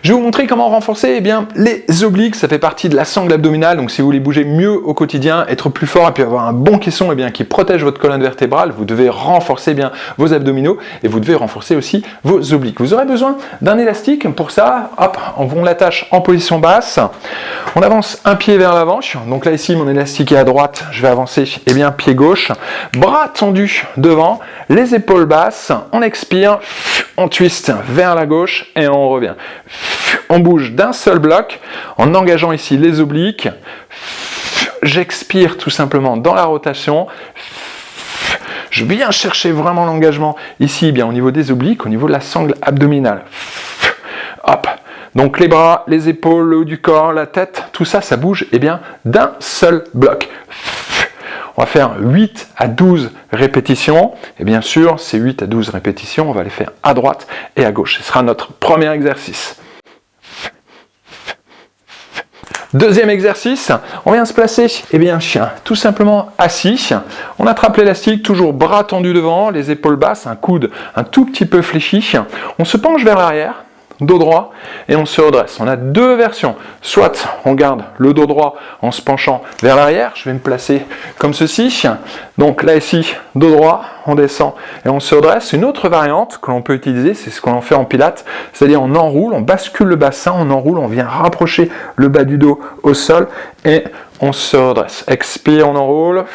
Je vais vous montrer comment renforcer les obliques, ça fait partie de la sangle abdominale, donc si vous voulez bouger mieux au quotidien, être plus fort et puis avoir un bon caisson qui protège votre colonne vertébrale, vous devez renforcer vos abdominaux et vous devez renforcer aussi vos obliques. Vous aurez besoin d'un élastique, pour ça, hop, on l'attache en position basse, on avance un pied vers l'avant, donc là ici mon élastique est à droite, je vais avancer pied gauche, bras tendus devant, les épaules basses, on expire, on twist vers la gauche et on revient. On bouge d'un seul bloc en engageant ici les obliques. J'expire tout simplement dans la rotation. Je viens chercher vraiment l'engagement ici, au niveau des obliques, au niveau de la sangle abdominale. Hop. Donc les bras, les épaules, le haut du corps, la tête, tout ça, ça bouge d'un seul bloc. On va faire 8 à 12 répétitions. Et bien sûr, ces 8 à 12 répétitions, on va les faire à droite et à gauche. Ce sera notre premier exercice. Deuxième exercice, on vient se placer, tout simplement assis. On attrape l'élastique, toujours bras tendus devant, les épaules basses, un coude un tout petit peu fléchi. On se penche vers l'arrière, dos droit, et on se redresse. On a deux versions. Soit on garde le dos droit en se penchant vers l'arrière, je vais me placer comme ceci. Donc là ici, dos droit, on descend et on se redresse. Une autre variante que l'on peut utiliser, c'est ce qu'on fait en pilates, c'est-à-dire on enroule, on bascule le bassin, on enroule, on vient rapprocher le bas du dos au sol et on se redresse. Expire, on enroule.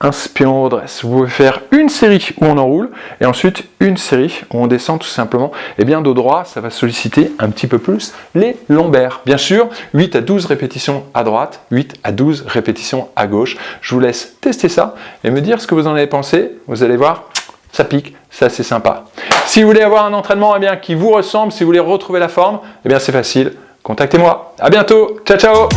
Inspire, on redresse. Vous pouvez faire une série où on enroule et ensuite une série où on descend tout simplement. Dos droit, ça va solliciter un petit peu plus les lombaires. Bien sûr, 8 à 12 répétitions à droite, 8 à 12 répétitions à gauche. Je vous laisse tester ça et me dire ce que vous en avez pensé. Vous allez voir, ça pique, c'est assez sympa. Si vous voulez avoir un entraînement qui vous ressemble, si vous voulez retrouver la forme, c'est facile. Contactez-moi. À bientôt. Ciao, ciao.